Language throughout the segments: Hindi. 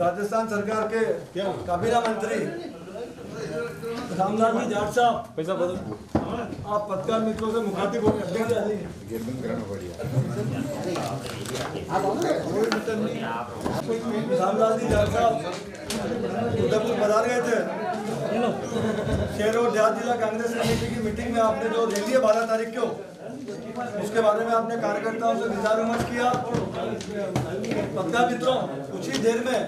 राजस्थान सरकार के काबीना मंत्री रामलाल जी जाट साहब, पैसा बदल आप पत्रकार मित्रों से मुखातिब हो रामलाल जी जाट साहब उदयपुर बता गए थे। शहर और देहात जिला कांग्रेस कमेटी की मीटिंग में आपने जो रैली है 12 तारीख को, उसके बारे में आपने कार्यकर्ताओं से विचार विमर्श किया। पत्रकार मित्रों, कुछ ही देर में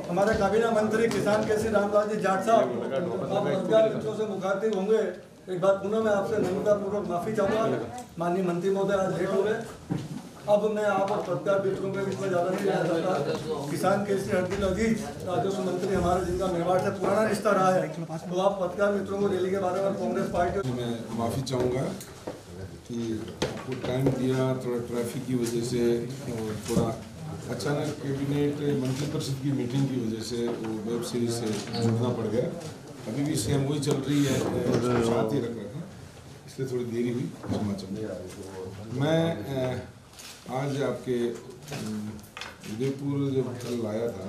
हमारे काबीना मंत्री किसान केसी रामलाल जी जाट साहब आप पत्रकार मित्रों से मुखातिब होंगे। एक बात पुनः मैं आपसे नम्रतापूर्वक माफी चाहूँगा, माननीय मंत्री महोदय आज लेट हो गए। अब मैं आप और पत्रकार मित्रों के बीच में ज़्यादा नहीं रहना चाहता। किसान केसी हरदिल अजीज राजस्व मंत्री हमारे, जिनका मेवाड़ से पुराना रिश्ता रहा है, तो आप पत्रकार मित्रों को रैली के बारे में कांग्रेस पार्टी मैं माफ़ी चाहूँगा कि आपको टाइम दिया, थोड़ा ट्रैफिक की वजह से और थोड़ा अचानक कैबिनेट मंत्रिपरिषद की मीटिंग की वजह से वो वेब सीरीज से जुड़ना पड़ गया। अभी भी सेम वही चल रही है, साथ ही रख रखा, इसलिए थोड़ी देरी हुई, क्षमा चाहूँगा। मैं आज आपके उदयपुर जब कल आया था,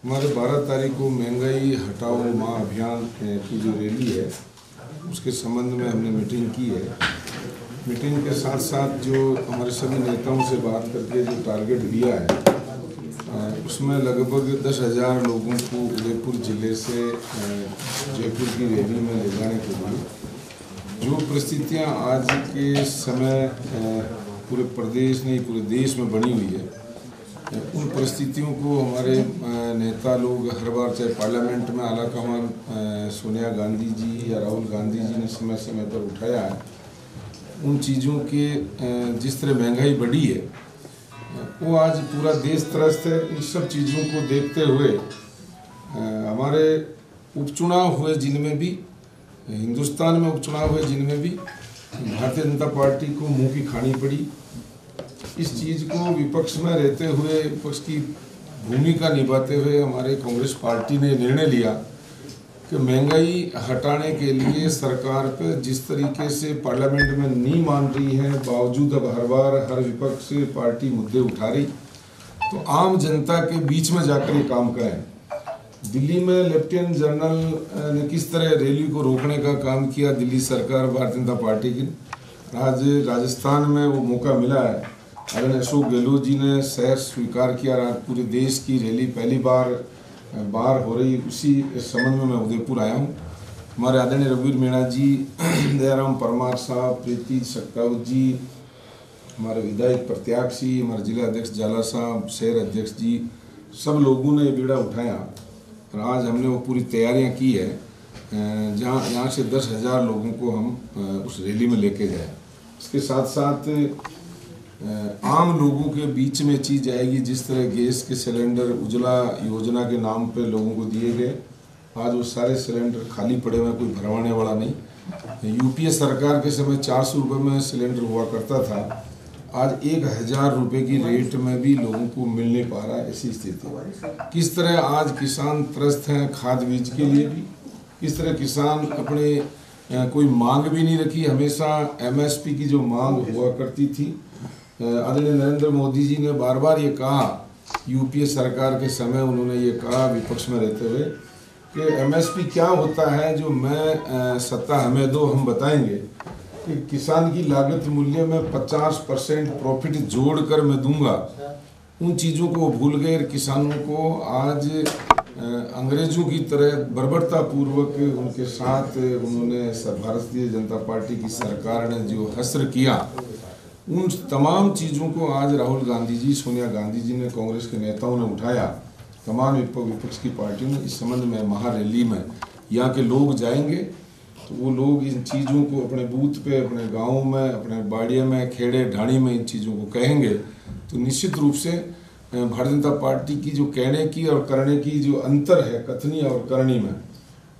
हमारे 12 तारीख को महंगाई हटाओ माँ अभियान की जो रैली है उसके संबंध में हमने मीटिंग की है। मीटिंग के साथ साथ जो हमारे सभी नेताओं से बात करके जो टारगेट दिया है उसमें लगभग 10,000 लोगों को उदयपुर ज़िले से जयपुर की रैली में ले जाने के लिए जो परिस्थितियां आज के समय पूरे प्रदेश नहीं पूरे देश में बनी हुई है, उन परिस्थितियों को हमारे नेता लोग हर बार चाहे पार्लियामेंट में आलाकमान सोनिया गांधी जी या राहुल गांधी जी ने समय समय पर उठाया है। उन चीज़ों के जिस तरह महंगाई बढ़ी है वो आज पूरा देश त्रस्त है। इन सब चीज़ों को देखते हुए हमारे उपचुनाव हुए जिनमें भी, हिंदुस्तान में उपचुनाव हुए जिनमें भी भारतीय जनता पार्टी को मुंह की खानी पड़ी। इस चीज़ को विपक्ष में रहते हुए, विपक्ष की भूमिका निभाते हुए हमारे कांग्रेस पार्टी ने निर्णय लिया कि महंगाई हटाने के लिए सरकार पे जिस तरीके से पार्लियामेंट में नहीं मान रही है, बावजूद अब हर बार हर विपक्ष पार्टी मुद्दे उठा रही, तो आम जनता के बीच में जाकर ये काम करें। दिल्ली में लेफ्टिनेंट जनरल ने किस तरह रैली को रोकने का काम किया, दिल्ली सरकार भारतीय जनता पार्टी की, आज राजस्थान में वो मौका मिला है। आदरणीय अशोक गहलोत जी ने शहर स्वीकार किया, आज पूरे देश की रैली पहली बार बाहर हो रही, उसी संबंध में मैं उदयपुर आया हूँ। हमारे आदरणीय रघुवीर मीणा जी, दयाराम परमार साहब, प्रीति सक्तावत जी, हमारे विधायक प्रत्याशी, हमारे जिला अध्यक्ष जाला साहब, शहर अध्यक्ष जी, सब लोगों ने बीड़ा उठाया और आज हमने वो पूरी तैयारियां की है जहाँ यहाँ से 10,000 लोगों को हम उस रैली में लेके जाए। इसके साथ साथ आम लोगों के बीच में चीज़ आएगी, जिस तरह गैस के सिलेंडर उज्ज्वला योजना के नाम पे लोगों को दिए गए, आज वो सारे सिलेंडर खाली पड़े हुए, कोई भरवाने वाला नहीं। यूपीए सरकार के समय 400 रुपये में सिलेंडर हुआ करता था, आज 1,000 रुपये की रेट में भी लोगों को मिल नहीं पा रहा है, ऐसी स्थिति। किस तरह आज किसान त्रस्त हैं खाद बीज के लिए भी, किस तरह किसान अपने कोई मांग भी नहीं रखी, हमेशा MSP की जो मांग हुआ करती थी। आदरणीय नरेंद्र मोदी जी ने बार बार ये कहा, यूपीए सरकार के समय उन्होंने ये कहा विपक्ष में रहते हुए कि MSP क्या होता है, जो मैं सत्ता हमें दो हम बताएंगे कि किसान की लागत मूल्य में 50% प्रॉफिट जोड़कर मैं दूंगा। उन चीज़ों को भूल गए, किसानों को आज अंग्रेजों की तरह बर्बरतापूर्वक उनके साथ उन्होंने भारतीय जनता पार्टी की सरकार ने जो हश्र किया, उन तमाम चीज़ों को आज राहुल गांधी जी, सोनिया गांधी जी ने, कांग्रेस के नेताओं ने उठाया, तमाम विपक्ष की पार्टियों ने। इस संबंध में महारैली में यहाँ के लोग जाएंगे तो वो लोग इन चीज़ों को अपने बूथ पे, अपने गाँव में, अपने बाड़िया में, खेड़े ढाणी में इन चीज़ों को कहेंगे तो निश्चित रूप से भारतीय जनता पार्टी की जो कहने की और करने की जो अंतर है, कथनी और करनी में,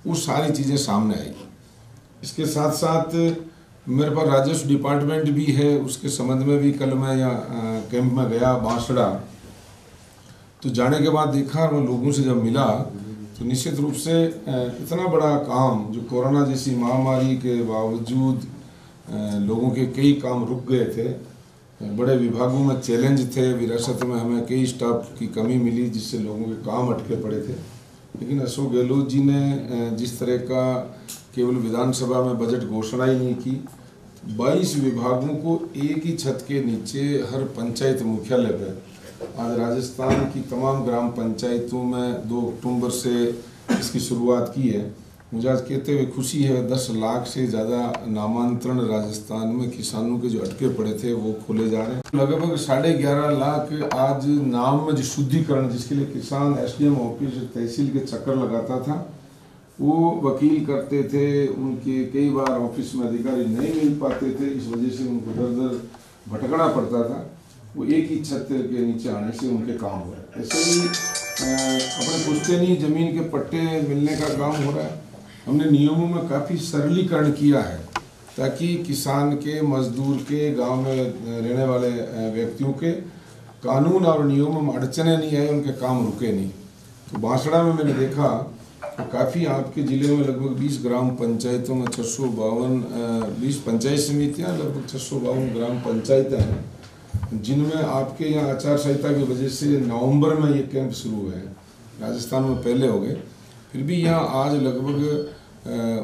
वो सारी चीज़ें सामने आएगी। इसके साथ साथ मेरे पास राजस्व डिपार्टमेंट भी है, उसके संबंध में भी कल मैं यहाँ कैंप में गया बांसड़ा, तो जाने के बाद देखा और लोगों से जब मिला तो निश्चित रूप से इतना बड़ा काम जो कोरोना जैसी महामारी के बावजूद लोगों के कई काम रुक गए थे, बड़े विभागों में चैलेंज थे। विरासत में हमें कई स्टाफ की कमी मिली जिससे लोगों के काम अटके पड़े थे। लेकिन अशोक गहलोत जी ने जिस तरह का केवल विधानसभा में बजट घोषणा ही नहीं की, 22 विभागों को एक ही छत के नीचे हर पंचायत मुख्यालय पर आज राजस्थान की तमाम ग्राम पंचायतों में 2 अक्टूबर से इसकी शुरुआत की है। मुझे आज कहते हुए खुशी है 10 लाख से ज़्यादा नामांतरण राजस्थान में किसानों के जो अटके पड़े थे वो खोले जा रहे हैं। लगभग 11.5 लाख आज नाम में जो शुद्धिकरण, जिसके लिए किसान SDM ऑफिस तहसील के चक्कर लगाता था, वो वकील करते थे, उनके कई बार ऑफिस में अधिकारी नहीं मिल पाते थे, इस वजह से उनको दर दर भटकना पड़ता था। वो एक ही छत के नीचे आने से उनके काम हो रहा है। ऐसे ही अपने पुश्तैनी जमीन के पट्टे मिलने का काम हो रहा है। हमने नियमों में काफ़ी सरलीकरण किया है ताकि किसान के, मजदूर के, गांव में रहने वाले व्यक्तियों के कानून और नियमों में अड़चने नहीं आए, उनके काम रुके नहीं। तो बांसड़ा में मैंने देखा तो काफ़ी आपके ज़िले में लगभग 20 ग्राम पंचायतों में 20 पंचायत समितियाँ, लगभग 652 ग्राम पंचायतें हैं, जिनमें आपके यहाँ आचार संहिता की वजह से नवंबर में ये कैंप शुरू हुए हैं। राजस्थान में पहले हो गए, फिर भी यहाँ आज लगभग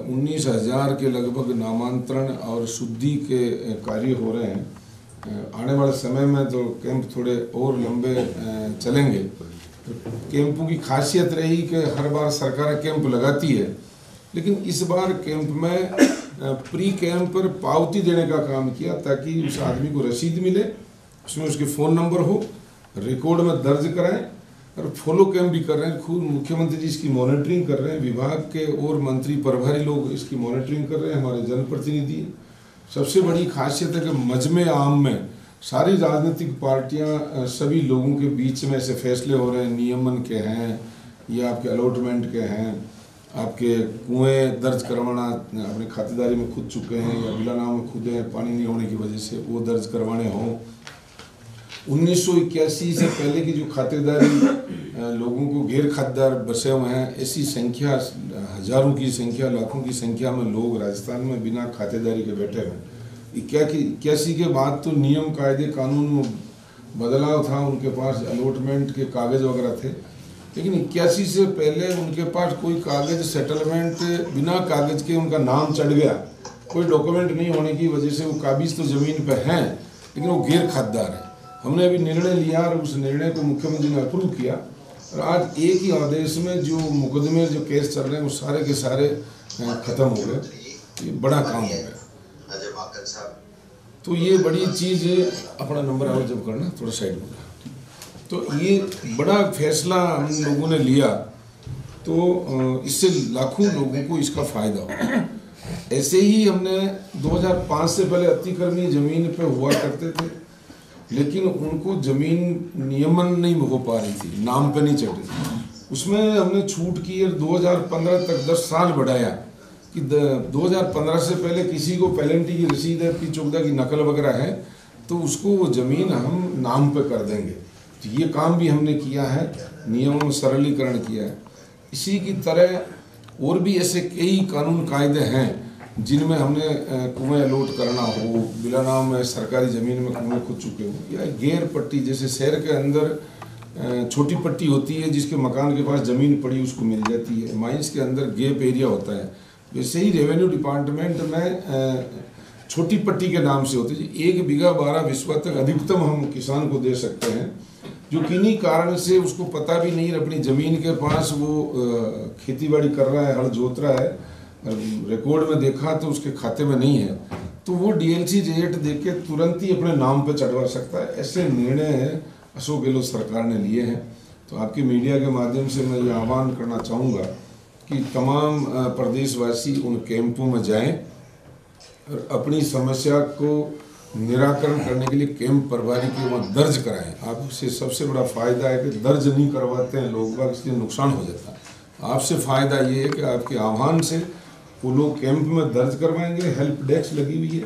19,000 के लगभग नामांतरण और शुद्धि के कार्य हो रहे हैं। आने वाले समय में तो कैंप थोड़े और लंबे चलेंगे। तो कैंपों की खासियत रही कि हर बार सरकार कैंप लगाती है, लेकिन इस बार कैंप में प्री कैंप पर पावती देने का काम किया ताकि उस आदमी को रसीद मिले, उसमें उसके फ़ोन नंबर हो, रिकॉर्ड में दर्ज कराएं और फॉलो कैंप भी कर रहे हैं। खुद मुख्यमंत्री जी इसकी मॉनिटरिंग कर रहे हैं, विभाग के और मंत्री प्रभारी लोग इसकी मॉनिटरिंग कर रहे हैं, हमारे जनप्रतिनिधि। सबसे बड़ी खासियत है कि मजमे आम में सारी राजनीतिक पार्टियां, सभी लोगों के बीच में ऐसे फैसले हो रहे हैं, नियमन के हैं या आपके अलॉटमेंट के हैं, आपके कुएँ दर्ज करवाना अपनी खातेदारी में खुद चुके हैं या बिला नाम में खुद हैं, पानी नहीं होने की वजह से वो दर्ज करवाने हों। 1981 से पहले की जो खातेदारी लोगों को गैर खातेदार बसे हुए हैं, ऐसी संख्या हजारों की संख्या, लाखों की संख्या में लोग राजस्थान में बिना खातेदारी के बैठे हुए हैं। 81 के बाद तो नियम कायदे कानून में बदलाव था, उनके पास अलॉटमेंट के कागज़ वगैरह थे, लेकिन 81 से पहले उनके पास कोई कागज़ सेटलमेंट बिना कागज़ के उनका नाम चढ़ गया, कोई डॉक्यूमेंट नहीं होने की वजह से वो काबिज तो ज़मीन पर हैं लेकिन वो गैर खातेदार है। हमने अभी निर्णय लिया और उस निर्णय को मुख्यमंत्री ने अप्रूव किया और आज एक ही आदेश में जो मुकदमे, जो केस चल रहे हैं वो सारे के सारे ख़त्म हो गए। ये बड़ा काम हो गया। तो ये बड़ी चीज़ है। अपना नंबर और जब करना थोड़ा साइड में, तो ये बड़ा फैसला हम लोगों ने लिया, तो इससे लाखों लोगों को इसका फ़ायदा हो। ऐसे ही हमने 2005 से पहले अतिक्रमणी ज़मीन पे हुआ करते थे, लेकिन उनको ज़मीन नियमन नहीं हो पा रही थी, नाम पे नहीं चढ़ रही थी, उसमें हमने छूट की और 2015 तक 10 साल बढ़ाया कि 2015 से पहले किसी को पेनल्टी की रसीद है, पी चौकदा की नकल वगैरह है, तो उसको वो ज़मीन हम नाम पे कर देंगे। तो ये काम भी हमने किया है, नियमों में सरलीकरण किया है। इसी की तरह और भी ऐसे कई कानून कायदे हैं जिनमें हमने कुएँ अलॉट करना हो, बिला नाम में सरकारी ज़मीन में कुएँ खुद चुके हो, या गैर पट्टी, जैसे शहर के अंदर छोटी पट्टी होती है जिसके मकान के पास ज़मीन पड़ी उसको मिल जाती है, माइंस के अंदर गैप एरिया होता है, वैसे ही रेवेन्यू डिपार्टमेंट में छोटी पट्टी के नाम से होती है। 1 बीघा 12 बिस्वा तक अधिकतम हम किसान को दे सकते हैं, जो किन्हीं कारण से उसको पता भी नहीं, अपनी ज़मीन के पास वो खेतीबाड़ी कर रहा है, हल जोत रहा है, रिकॉर्ड में देखा तो उसके खाते में नहीं है, तो वो DLC रेट देख के तुरंत ही अपने नाम पे चढ़वा सकता है। ऐसे निर्णय अशोक गहलोत सरकार ने लिए हैं। तो आपकी मीडिया के माध्यम से मैं ये आह्वान करना चाहूँगा कि तमाम प्रदेशवासी उन कैंपों में जाएं और अपनी समस्या को निराकरण करने के लिए कैंप प्रभारी के वहाँ दर्ज कराएं। आपसे सबसे बड़ा फ़ायदा है कि दर्ज नहीं करवाते हैं लोग बाग, इसलिए नुकसान हो जाता है। आपसे फ़ायदा ये है कि आपके आह्वान से वो लोग कैंप में दर्ज करवाएंगे। हेल्प डेस्क लगी हुई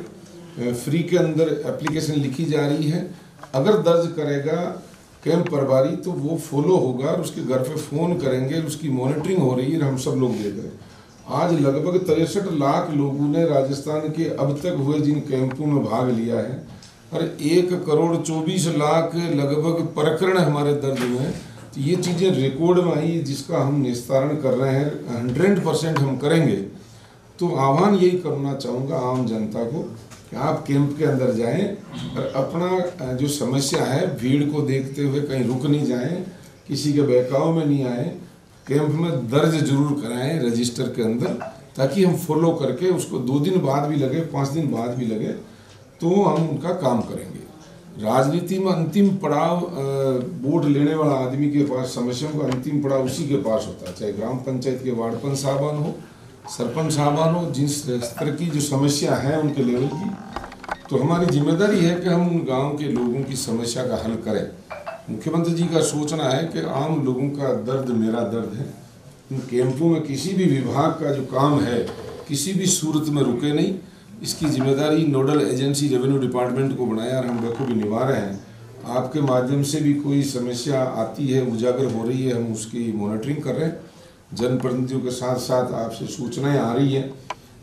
है, फ्री के अंदर एप्लीकेशन लिखी जा रही है, अगर दर्ज करेगा कैंप प्रभारी तो वो फॉलो होगा और उसके घर पे फ़ोन करेंगे, उसकी मॉनिटरिंग हो रही है, हम सब लोग देख रहे हैं। आज लगभग 63 लाख लोगों ने राजस्थान के अब तक हुए जिन कैंपों में भाग लिया है, और 1,24,00,000 लगभग प्रकरण हमारे दर्ज हुए हैं। तो ये चीज़ें रिकॉर्ड में आई जिसका हम निस्तारण कर रहे हैं, 100% हम करेंगे। तो आह्वान यही करना चाहूँगा आम जनता को कि आप कैंप के अंदर जाएं और अपना जो समस्या है भीड़ को देखते हुए कहीं रुक नहीं जाएं, किसी के बहकाव में नहीं आए, कैंप में दर्ज जरूर कराएं रजिस्टर के अंदर, ताकि हम फॉलो करके उसको 2 दिन बाद भी लगे 5 दिन बाद भी लगे तो हम उनका काम करेंगे। राजनीति में अंतिम पड़ाव वोट लेने वाला आदमी के पास, समस्याओं का अंतिम पड़ाव उसी के पास होता है, चाहे ग्राम पंचायत के वार्ड पंच साहबान हो, सरपंच साहबान हो, जिस स्तर की जो समस्या है उनके लेवल की। तो हमारी जिम्मेदारी है कि हम उन गांव के लोगों की समस्या का हल करें। मुख्यमंत्री जी का सोचना है कि आम लोगों का दर्द मेरा दर्द है। इन कैंपों में किसी भी विभाग का जो काम है किसी भी सूरत में रुके नहीं, इसकी जिम्मेदारी नोडल एजेंसी रेवेन्यू डिपार्टमेंट को बनाया और हम बखूबी निभा रहे हैं। आपके माध्यम से भी कोई समस्या आती है, उजागर हो रही है, हम उसकी मॉनिटरिंग कर रहे हैं। जनप्रतिनिधियों के साथ साथ आपसे सूचनाएं आ रही हैं,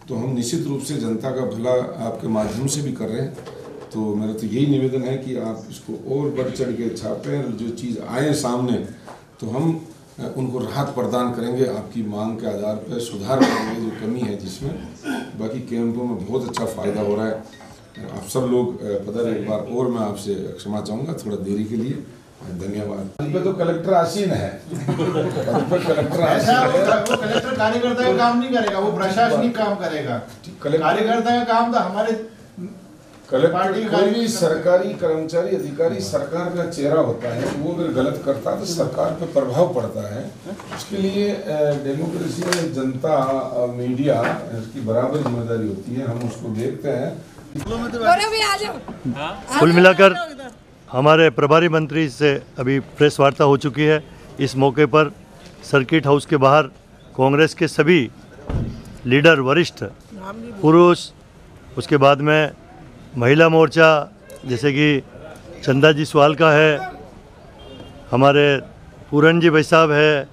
तो हम निश्चित रूप से जनता का भला आपके माध्यम से भी कर रहे हैं। तो मेरा तो यही निवेदन है कि आप इसको और बढ़ चढ़ के छापें और जो चीज़ आए सामने तो हम उनको राहत प्रदान करेंगे, आपकी मांग के आधार पर सुधार करेंगे जो कमी है जिसमें। बाकी कैंपों में बहुत अच्छा फ़ायदा हो रहा है। आप सब लोग पता एक बार और मैं आपसे क्षमा चाहूँगा थोड़ा देरी के लिए, धन्यवाद। इस पे तो कलेक्टर आसीन है, कलेक्टर आसीन है। वो कलेक्टर कार्यकर्ता का काम नहीं करेगा, वो प्रशासनिक काम करेगा। कार्यकर्ता का काम तो हमारे कलेक्टर कोई भी सरकारी कर्मचारी अधिकारी सरकार का चेहरा होता है, वो अगर गलत करता है तो सरकार पे प्रभाव पड़ता है। उसके लिए डेमोक्रेसी में जनता मीडिया की बराबर जिम्मेदारी होती है, हम उसको देखते हैं। कुल मिलाकर हमारे प्रभारी मंत्री से अभी प्रेस वार्ता हो चुकी है। इस मौके पर सर्किट हाउस के बाहर कांग्रेस के सभी लीडर, वरिष्ठ पुरुष, उसके बाद में महिला मोर्चा जैसे कि चंदा जी सवाल का है, हमारे पूरन जी भाई साहब है,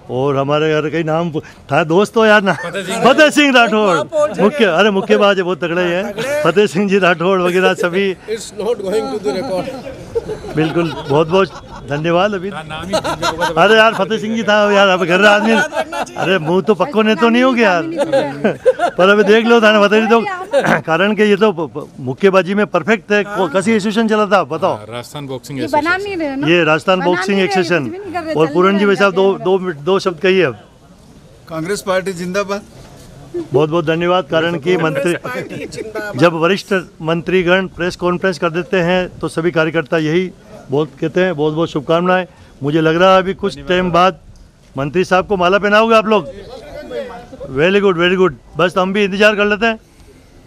और हमारे घर कई नाम था दोस्त हो यार ना, फतेह सिंह राठौड़ मुख्यबाज है, बहुत तगड़े हैं, फतेह सिंह जी राठौड़ वगैरह सभी। It's not going to the record. बिल्कुल, बहुत बहुत धन्यवाद। अभी अरे यार फतेह सिंह जी था यार, अब घर आदमी, अरे मुंह तो पक्को ने तो नहीं हो गया यार, पर अभी देख लो था ना फतेह जी तो, कारण के ये तो मुक्केबाजी में परफेक्ट है। कैसी एसोसिएशन चला था बताओ? राजस्थान बॉक्सिंग ये राजस्थान बॉक्सिंग एसोसिएशन। और पूरन जी भाई साहब दो शब्द कहिए अब। कांग्रेस पार्टी जिंदाबाद। बहुत बहुत धन्यवाद। कारण कि मंत्री जब वरिष्ठ मंत्रीगण प्रेस कॉन्फ्रेंस कर देते हैं तो सभी कार्यकर्ता यही कहते हैं, बहुत बहुत शुभकामनाएं। मुझे लग रहा है अभी कुछ टाइम बाद मंत्री साहब को माला पहनाओगे आप लोग। Very good, very good. बस हम भी इंतजार कर लेते हैं।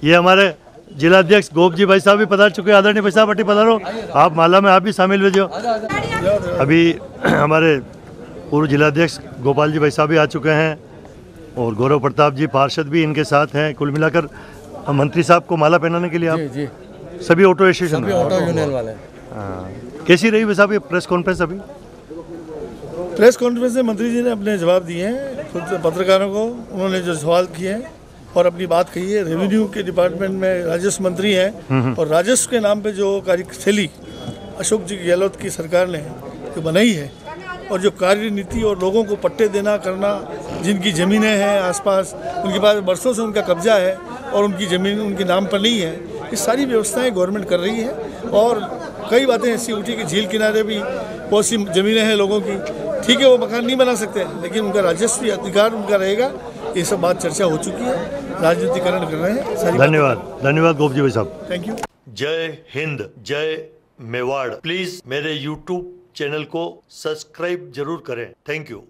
ये हमारे जिलाध्यक्ष गोप जी भाई साहब भी पधार चुके हैं। आदरणीय भाई साहब पट्टी पधारो, आप माला में आप भी शामिल हो जाओ। अभी हमारे पूर्व जिलाध्यक्ष गोपाल जी भाई साहब भी आ चुके हैं और गौरव प्रताप जी पार्षद भी इनके साथ हैं। कुल मिलाकर मंत्री साहब को माला पहनाने के लिए आप जी सभी ऑटो एसोसिएशन, सभी ऑटो यूनियन वाले। कैसी रही भाई साहब ये प्रेस कॉन्फ्रेंस? अभी प्रेस कॉन्फ्रेंस में मंत्री जी ने अपने जवाब दिए हैं खुद पत्रकारों को, उन्होंने जो सवाल किए हैं और अपनी बात कही है। रेवेन्यू के डिपार्टमेंट में राजस्व मंत्री हैं और राजस्व के नाम पे जो कार्यशैली अशोक जी गहलोत की सरकार ने जो बनाई है और जो कार्य नीति और लोगों को पट्टे देना करना, जिनकी ज़मीनें हैं आसपास, उनके पास बरसों से उनका कब्जा है और उनकी ज़मीन उनके नाम पर नहीं है, ये सारी व्यवस्थाएं गवर्नमेंट कर रही है। और कई बातें ऐसी उठी कि झील किनारे भी बहुत सी ज़मीनें हैं लोगों की, ठीक है वो मकान नहीं बना सकते लेकिन उनका राजस्व अधिकार उनका रहेगा। ये सब बात चर्चा हो चुकी है, राजनीतिकरण कर रहे हैं सारी। धन्यवाद गोप जी भाई साहब, थैंक यू। जय हिंद, जय मेवाड़। प्लीज मेरे YouTube चैनल को सब्सक्राइब जरूर करें। Thank you.